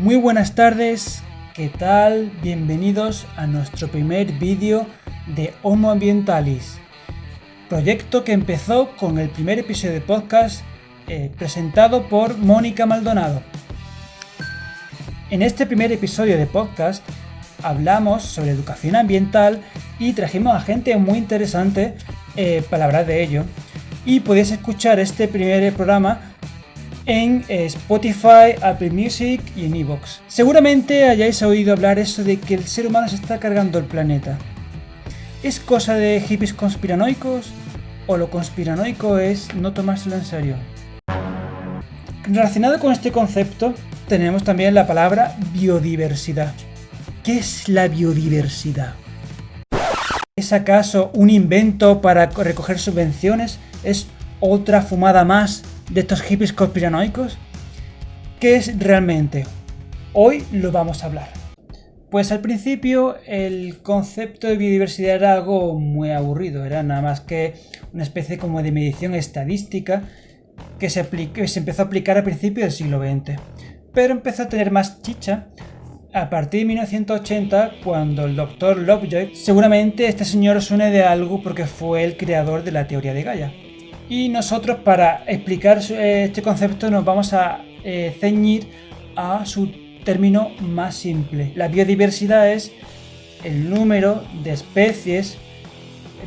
Muy buenas tardes, ¿qué tal? Bienvenidos a nuestro primer vídeo de Homo Ambientalis, proyecto que empezó con el primer episodio de podcast presentado por Mónica Maldonado. En este primer episodio de podcast hablamos sobre educación ambiental y trajimos a gente muy interesante para hablar de ello. Y podéis escuchar este primer programa en Spotify, Apple Music y en iVoox. Seguramente hayáis oído hablar eso de que el ser humano se está cargando el planeta. ¿Es cosa de hippies conspiranoicos o lo conspiranoico es no tomárselo en serio? Relacionado con este concepto tenemos también la palabra biodiversidad. ¿Qué es la biodiversidad? ¿Es acaso un invento para recoger subvenciones? ¿Es otra fumada más de estos hippies conspiranoicos? ¿Qué es realmente? Hoy lo vamos a hablar. Pues al principio el concepto de biodiversidad era algo muy aburrido, era nada más que una especie como de medición estadística que se empezó a aplicar a principios del siglo XX. Pero empezó a tener más chicha a partir de 1980, cuando el Dr. Lovejoy, seguramente este señor os suene de algo porque fue el creador de la teoría de Gaia. Y nosotros, para explicar este concepto, nos vamos a ceñir a su término más simple. La biodiversidad es el número de especies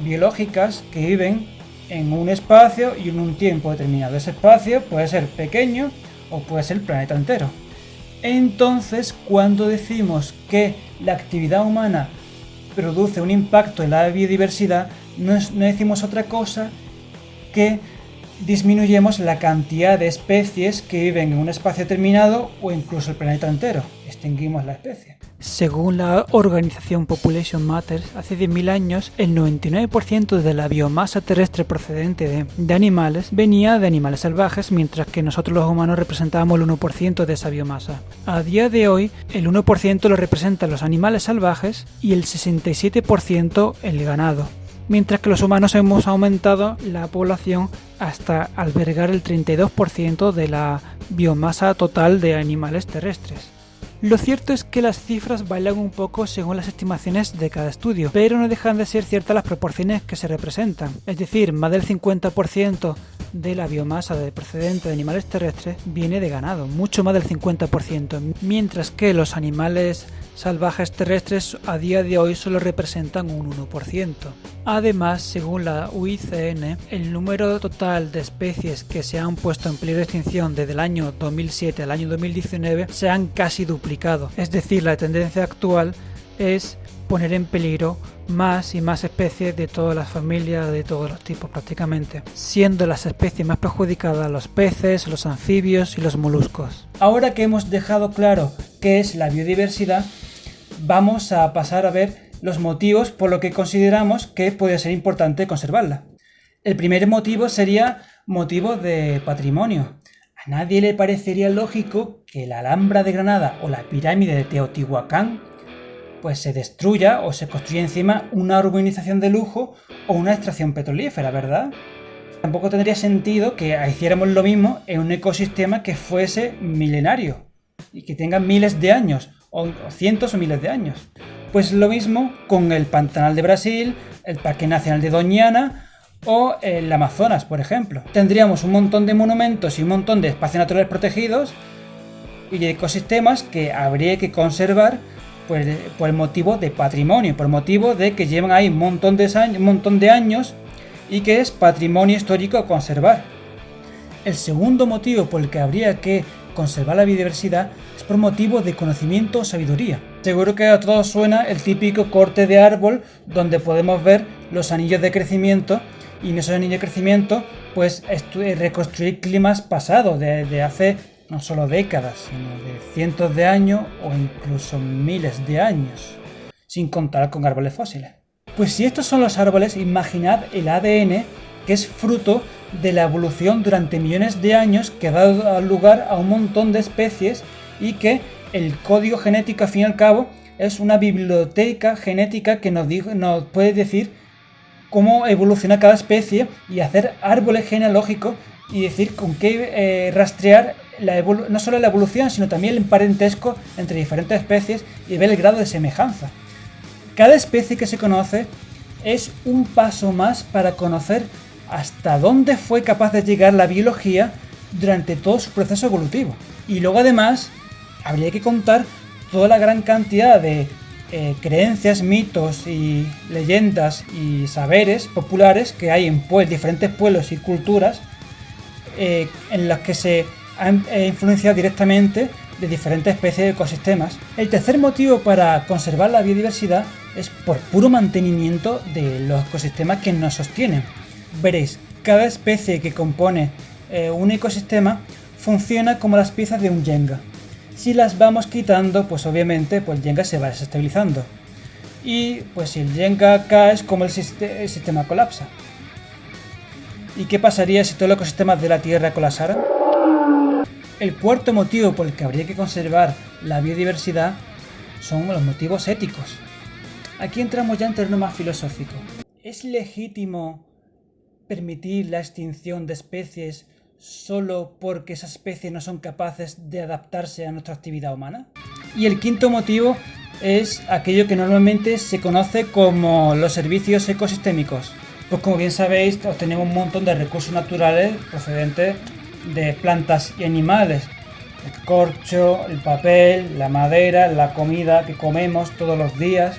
biológicas que viven en un espacio y en un tiempo determinado. Ese espacio puede ser pequeño o puede ser el planeta entero. Entonces, cuando decimos que la actividad humana produce un impacto en la biodiversidad, no decimos otra cosa que disminuyemos la cantidad de especies que viven en un espacio determinado o incluso el planeta entero. Extinguimos la especie. Según la organización Population Matters, hace 10.000 años el 99% de la biomasa terrestre procedente de animales venía de animales salvajes, mientras que nosotros los humanos representábamos el 1% de esa biomasa. A día de hoy, el 1% lo representan los animales salvajes y el 67% el ganado, mientras que los humanos hemos aumentado la población hasta albergar el 32% de la biomasa total de animales terrestres. Lo cierto es que las cifras bailan un poco según las estimaciones de cada estudio, pero no dejan de ser ciertas las proporciones que se representan. Es decir, más del 50% de la biomasa procedente de animales terrestres viene de ganado, mucho más del 50%, mientras que los animales salvajes terrestres a día de hoy solo representan un 1%. Además, según la UICN, el número total de especies que se han puesto en peligro de extinción desde el año 2007 al año 2019 se han casi duplicado. Es decir, la tendencia actual es poner en peligro más y más especies de todas las familias, de todos los tipos prácticamente, siendo las especies más perjudicadas los peces, los anfibios y los moluscos. Ahora que hemos dejado claro qué es la biodiversidad, vamos a pasar a ver los motivos por los que consideramos que puede ser importante conservarla. El primer motivo sería motivo de patrimonio. A nadie le parecería lógico que la Alhambra de Granada o la pirámide de Teotihuacán pues se destruya o se construya encima una urbanización de lujo o una extracción petrolífera, ¿verdad? Tampoco tendría sentido que hiciéramos lo mismo en un ecosistema que fuese milenario y que tenga miles de años o cientos o miles de años. Pues lo mismo con el Pantanal de Brasil, el Parque Nacional de Doñana o el Amazonas, por ejemplo. Tendríamos un montón de monumentos y un montón de espacios naturales protegidos y de ecosistemas que habría que conservar por el motivo de patrimonio, por el motivo de que llevan ahí un montón de años y que es patrimonio histórico a conservar. El segundo motivo por el que habría que conservar la biodiversidad es por motivo de conocimiento o sabiduría. Seguro que a todos suena el típico corte de árbol donde podemos ver los anillos de crecimiento, y en esos anillos de crecimiento pues reconstruir climas pasados de hace no solo décadas, sino de cientos de años o incluso miles de años, sin contar con árboles fósiles. Pues si estos son los árboles, imaginad el ADN, que es fruto de la evolución durante millones de años, que ha dado lugar a un montón de especies y que el código genético, al fin y al cabo, es una biblioteca genética que nos puede decir cómo evoluciona cada especie y hacer árboles genealógicos y decir con qué rastrear no solo la evolución, sino también el parentesco entre diferentes especies y ver el grado de semejanza. Cada especie que se conoce es un paso más para conocer hasta dónde fue capaz de llegar la biología durante todo su proceso evolutivo. Y luego además habría que contar toda la gran cantidad de creencias, mitos y leyendas y saberes populares que hay en diferentes pueblos y culturas en las que se han influenciado directamente de diferentes especies de ecosistemas. El tercer motivo para conservar la biodiversidad es por puro mantenimiento de los ecosistemas que nos sostienen. Veréis, cada especie que compone un ecosistema funciona como las piezas de un Jenga. Si las vamos quitando, pues obviamente el Jenga se va desestabilizando. Y pues si el Jenga cae es como el sistema colapsa. ¿Y qué pasaría si todos los ecosistemas de la Tierra colapsaran? El cuarto motivo por el que habría que conservar la biodiversidad son los motivos éticos. Aquí entramos ya en terreno más filosófico. ¿Es legítimo permitir la extinción de especies solo porque esas especies no son capaces de adaptarse a nuestra actividad humana? Y el quinto motivo es aquello que normalmente se conoce como los servicios ecosistémicos. Pues como bien sabéis, obtenemos un montón de recursos naturales procedentes de plantas y animales. El corcho, el papel, la madera, la comida que comemos todos los días,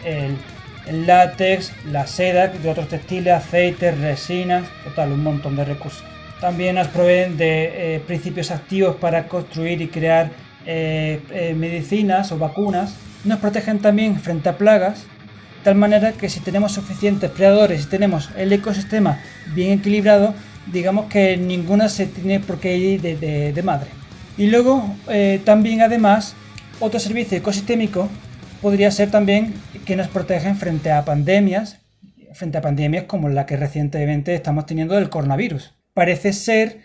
el látex, la seda de otros textiles, aceites, resinas, total, un montón de recursos. También nos proveen de principios activos para construir y crear medicinas o vacunas. Nos protegen también frente a plagas, de tal manera que si tenemos suficientes predadores y si tenemos el ecosistema bien equilibrado, digamos que ninguna se tiene por qué ir de madre. Y luego también además otro servicio ecosistémico podría ser también que nos protegen frente a pandemias como la que recientemente estamos teniendo del coronavirus. Parece ser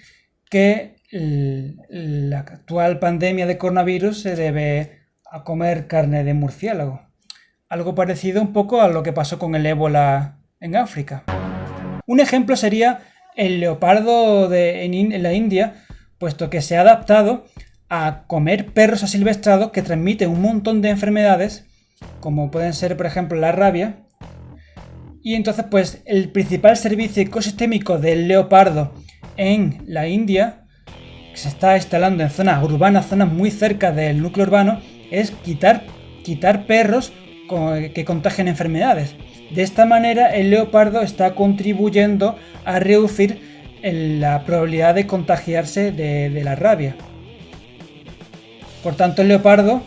que la actual pandemia de coronavirus se debe a comer carne de murciélago. Algo parecido un poco a lo que pasó con el ébola en África. Un ejemplo sería el leopardo en la India, puesto que se ha adaptado a comer perros asilvestrados que transmiten un montón de enfermedades, como pueden ser, por ejemplo, la rabia. Y entonces, pues, el principal servicio ecosistémico del leopardo en la India, que se está instalando en zonas urbanas, zonas muy cerca del núcleo urbano, es quitar perros que contagian enfermedades. De esta manera, el leopardo está contribuyendo a reducir la probabilidad de contagiarse de la rabia. Por tanto, el leopardo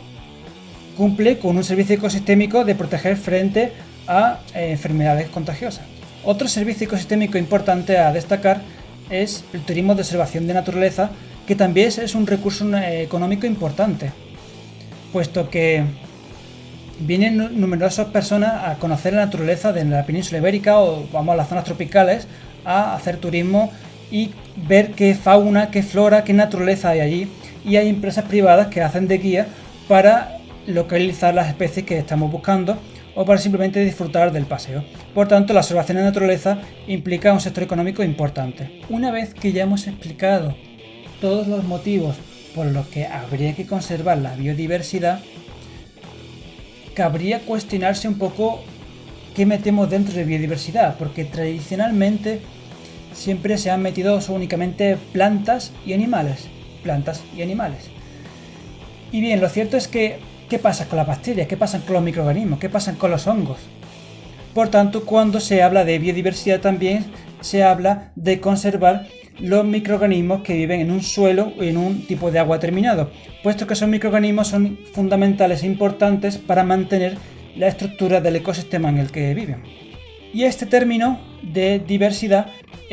cumple con un servicio ecosistémico de proteger frente a enfermedades contagiosas. Otro servicio ecosistémico importante a destacar es el turismo de observación de naturaleza, que también es un recurso económico importante, puesto que vienen numerosas personas a conocer la naturaleza de la península ibérica o vamos a las zonas tropicales a hacer turismo y ver qué fauna, qué flora, qué naturaleza hay allí, y hay empresas privadas que hacen de guía para localizar las especies que estamos buscando o para simplemente disfrutar del paseo. Por tanto, la observación de naturaleza implica un sector económico importante. Una vez que ya hemos explicado todos los motivos por los que habría que conservar la biodiversidad, cabría cuestionarse un poco qué metemos dentro de biodiversidad, porque tradicionalmente siempre se han metido únicamente plantas y animales. Y bien, lo cierto es que ¿qué pasa con las bacterias? ¿Qué pasa con los microorganismos? ¿Qué pasa con los hongos? Por tanto, cuando se habla de biodiversidad también se habla de conservar los microorganismos que viven en un suelo o en un tipo de agua determinado, puesto que esos microorganismos son fundamentales e importantes para mantener la estructura del ecosistema en el que viven. Y este término de diversidad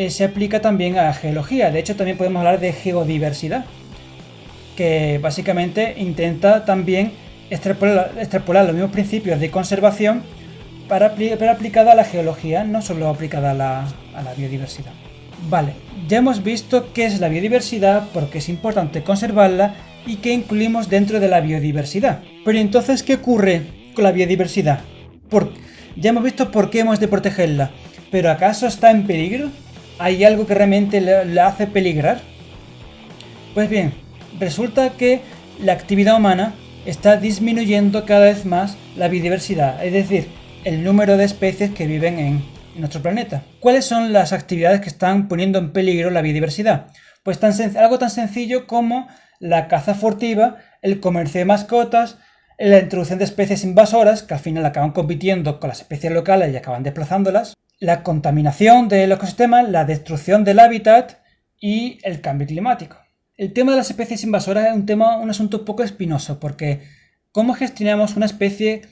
se aplica también a la geología. De hecho, también podemos hablar de geodiversidad, que básicamente intenta también extrapolar los mismos principios de conservación pero aplicada a la geología, no solo aplicada a la biodiversidad. Vale, ya hemos visto qué es la biodiversidad, por qué es importante conservarla y qué incluimos dentro de la biodiversidad. Pero entonces, ¿qué ocurre con la biodiversidad? Ya hemos visto por qué hemos de protegerla, pero ¿acaso está en peligro? ¿Hay algo que realmente la hace peligrar? Pues bien, Resulta que la actividad humana está disminuyendo cada vez más la biodiversidad, es decir, el número de especies que viven en nuestro planeta. ¿Cuáles son las actividades que están poniendo en peligro la biodiversidad? Pues algo tan sencillo como la caza furtiva, el comercio de mascotas, la introducción de especies invasoras, que al final acaban compitiendo con las especies locales y acaban desplazándolas, la contaminación del ecosistema, la destrucción del hábitat y el cambio climático. El tema de las especies invasoras es un asunto un poco espinoso, porque ¿cómo gestionamos una especie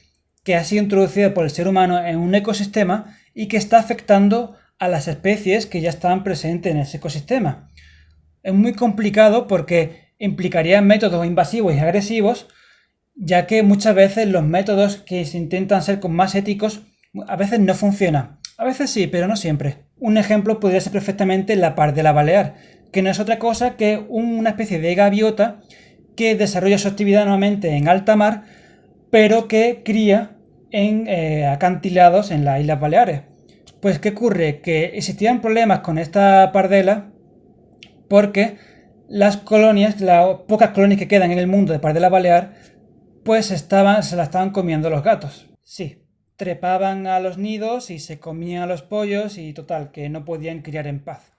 que ha sido introducida por el ser humano en un ecosistema y que está afectando a las especies que ya estaban presentes en ese ecosistema? Es muy complicado porque implicaría métodos invasivos y agresivos, ya que muchas veces los métodos que se intentan ser más éticos a veces no funcionan. A veces sí, pero no siempre. Un ejemplo podría ser perfectamente la pardela balear, que no es otra cosa que una especie de gaviota que desarrolla su actividad nuevamente en alta mar, pero que cría en acantilados en las Islas Baleares. Pues ¿qué ocurre? Que existían problemas con esta pardela porque las colonias, las pocas colonias que quedan en el mundo de pardela balear, pues se la estaban comiendo los gatos. Sí, trepaban a los nidos y se comían a los pollos y total, que no podían criar en paz.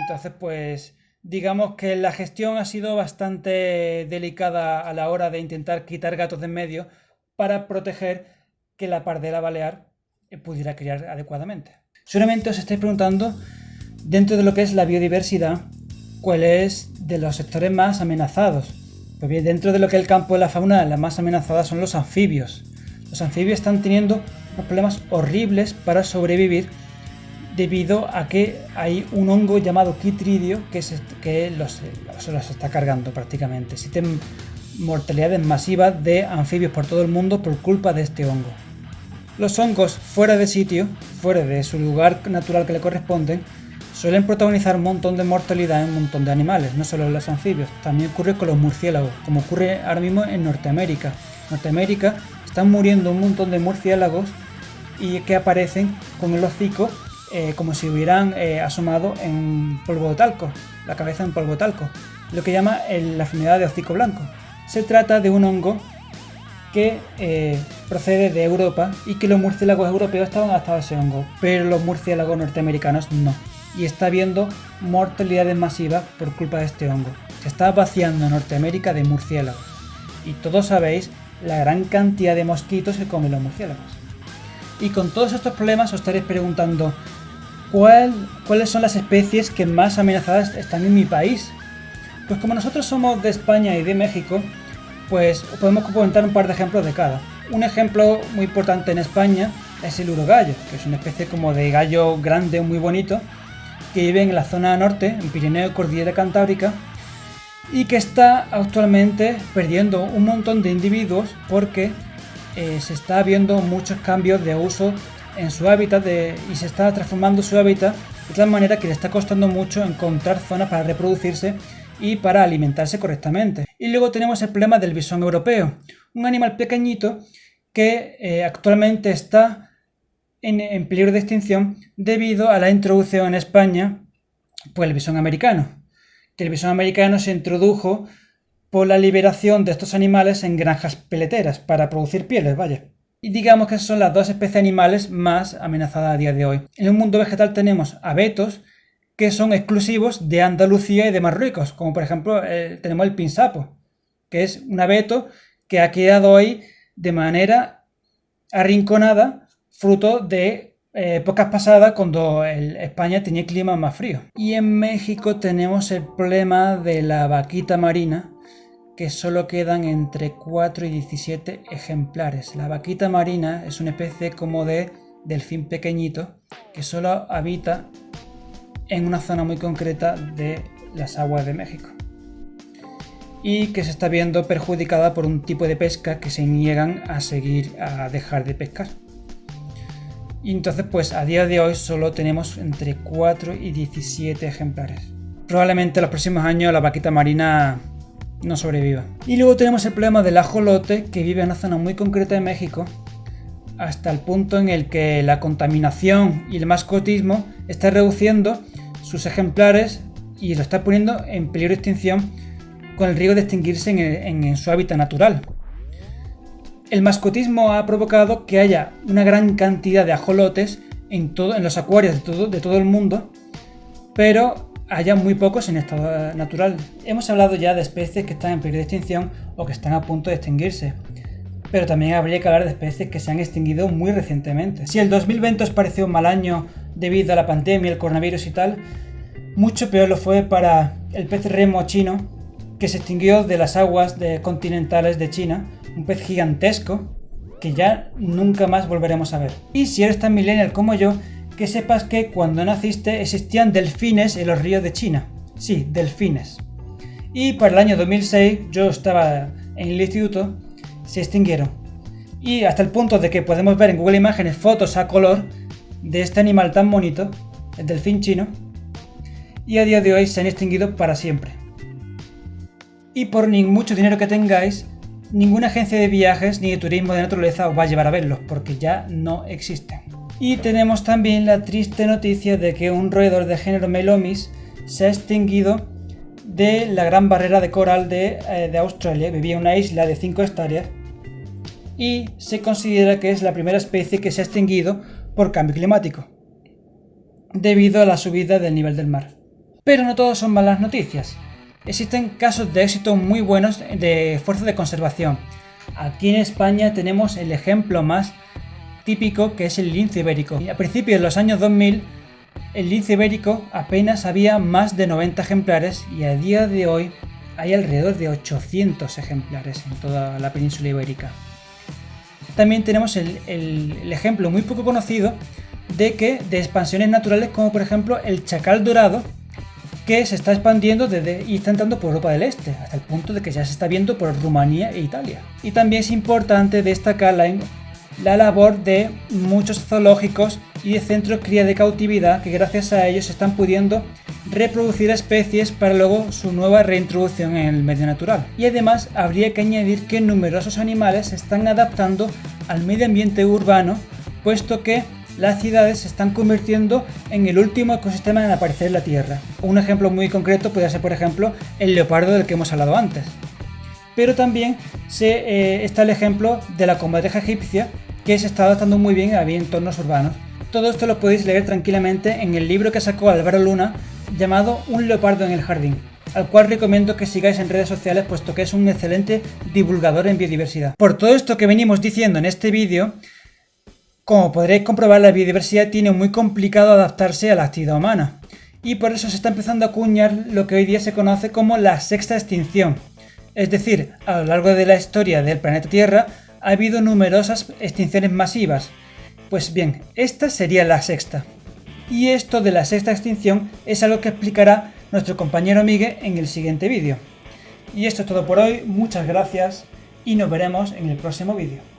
Entonces, pues digamos que la gestión ha sido bastante delicada a la hora de intentar quitar gatos de en medio para proteger que la pardela balear pudiera criar adecuadamente. Seguramente os estáis preguntando, dentro de lo que es la biodiversidad, ¿cuál es de los sectores más amenazados? Pues bien, dentro de lo que es el campo de la fauna, las más amenazadas son los anfibios. Los anfibios están teniendo unos problemas horribles para sobrevivir debido a que hay un hongo llamado Chytridio que los está cargando prácticamente. Existen mortalidades masivas de anfibios por todo el mundo por culpa de este hongo. Los hongos fuera de sitio, fuera de su lugar natural que le corresponden, suelen protagonizar un montón de mortalidad en un montón de animales, no solo en los anfibios. También ocurre con los murciélagos, como ocurre ahora mismo en Norteamérica. En Norteamérica están muriendo un montón de murciélagos y que aparecen con el hocico como si hubieran asomado en polvo de talco, la cabeza en polvo de talco, lo que llama la enfermedad de hocico blanco. Se trata de un hongo que procede de Europa y que los murciélagos europeos estaban adaptados a ese hongo, pero los murciélagos norteamericanos no. Y está habiendo mortalidades masivas por culpa de este hongo. Se está vaciando Norteamérica de murciélagos. Y todos sabéis la gran cantidad de mosquitos que comen los murciélagos. Y con todos estos problemas os estaréis preguntando, ¿cuáles son las especies que más amenazadas están en mi país? Pues como nosotros somos de España y de México, pues podemos comentar un par de ejemplos de cada. Un ejemplo muy importante en España es el urogallo, que es una especie como de gallo grande, muy bonito, que vive en la zona norte, en Pirineo y Cordillera Cantábrica, y que está actualmente perdiendo un montón de individuos porque se está viendo muchos cambios de uso en su hábitat y se está transformando su hábitat de tal manera que le está costando mucho encontrar zonas para reproducirse y para alimentarse correctamente. Y luego tenemos el problema del bisón europeo, un animal pequeñito que actualmente está en peligro de extinción debido a la introducción en España pues el bisón americano. Que el bisón americano se introdujo por la liberación de estos animales en granjas peleteras para producir pieles, vaya. Y digamos que son las dos especies animales más amenazadas a día de hoy. En el mundo vegetal tenemos abetos que son exclusivos de Andalucía y de Marruecos, como por ejemplo tenemos el pinsapo, que es un abeto que ha quedado ahí de manera arrinconada, fruto de épocas pasadas cuando España tenía clima más frío. Y en México tenemos el problema de la vaquita marina, que solo quedan entre 4 y 17 ejemplares. La vaquita marina es una especie como de delfín pequeñito que solo habita en una zona muy concreta de las aguas de México y que se está viendo perjudicada por un tipo de pesca que se niegan a dejar de pescar. Y entonces pues a día de hoy solo tenemos entre 4 y 17 ejemplares. Probablemente en los próximos años la vaquita marina no sobreviva. Y luego tenemos el problema del ajolote, que vive en una zona muy concreta de México, hasta el punto en el que la contaminación y el mascotismo está reduciendo sus ejemplares y lo está poniendo en peligro de extinción con el riesgo de extinguirse en su hábitat natural. El mascotismo ha provocado que haya una gran cantidad de ajolotes en los acuarios de todo el mundo, pero haya muy pocos en estado natural. Hemos hablado ya de especies que están en peligro de extinción o que están a punto de extinguirse, pero también habría que hablar de especies que se han extinguido muy recientemente. Si el 2020 os pareció un mal año debido a la pandemia, el coronavirus y tal, mucho peor lo fue para el pez remo chino, que se extinguió de las aguas continentales de China, un pez gigantesco que ya nunca más volveremos a ver. Y si eres tan millennial como yo, que sepas que cuando naciste existían delfines en los ríos de China. Sí, delfines. Y para el año 2006, yo estaba en el instituto, se extinguieron. Y hasta el punto de que podemos ver en Google Imágenes fotos a color de este animal tan bonito, el delfín chino, y a día de hoy se han extinguido para siempre. Y por mucho dinero que tengáis, ninguna agencia de viajes ni de turismo de naturaleza os va a llevar a verlos, porque ya no existen. Y tenemos también la triste noticia de que un roedor de género Melomis se ha extinguido de la gran barrera de coral de Australia. Vivía en una isla de 5 hectáreas y se considera que es la primera especie que se ha extinguido por cambio climático, debido a la subida del nivel del mar. Pero no todos son malas noticias. Existen casos de éxito muy buenos de esfuerzos de conservación. Aquí en España tenemos el ejemplo más típico, que es el lince ibérico. A principios de los años 2000, el lince ibérico apenas había más de 90 ejemplares y a día de hoy hay alrededor de 800 ejemplares en toda la península ibérica. También tenemos el ejemplo muy poco conocido de expansiones naturales, como por ejemplo el chacal dorado, que se está expandiendo y está entrando por Europa del Este, hasta el punto de que ya se está viendo por Rumanía e Italia. Y también es importante destacar la labor de muchos zoológicos y de centros cría de cautividad, que gracias a ellos se están pudiendo reproducir especies para luego su nueva reintroducción en el medio natural. Y además habría que añadir que numerosos animales se están adaptando al medio ambiente urbano, puesto que las ciudades se están convirtiendo en el último ecosistema en aparecer en la Tierra. Un ejemplo muy concreto puede ser, por ejemplo, el leopardo del que hemos hablado antes. Pero también está el ejemplo de la comadreja egipcia, que se está adaptando muy bien a entornos urbanos. Todo esto lo podéis leer tranquilamente en el libro que sacó Álvaro Luna, llamado Un leopardo en el jardín, al cual recomiendo que sigáis en redes sociales, puesto que es un excelente divulgador en biodiversidad. Por todo esto que venimos diciendo en este vídeo, como podréis comprobar, la biodiversidad tiene muy complicado adaptarse a la actividad humana, y por eso se está empezando a acuñar lo que hoy día se conoce como la sexta extinción. Es decir, a lo largo de la historia del planeta Tierra ha habido numerosas extinciones masivas. Pues bien, esta sería la sexta. Y esto de la sexta extinción es algo que explicará nuestro compañero Miguel en el siguiente vídeo. Y esto es todo por hoy, muchas gracias y nos veremos en el próximo vídeo.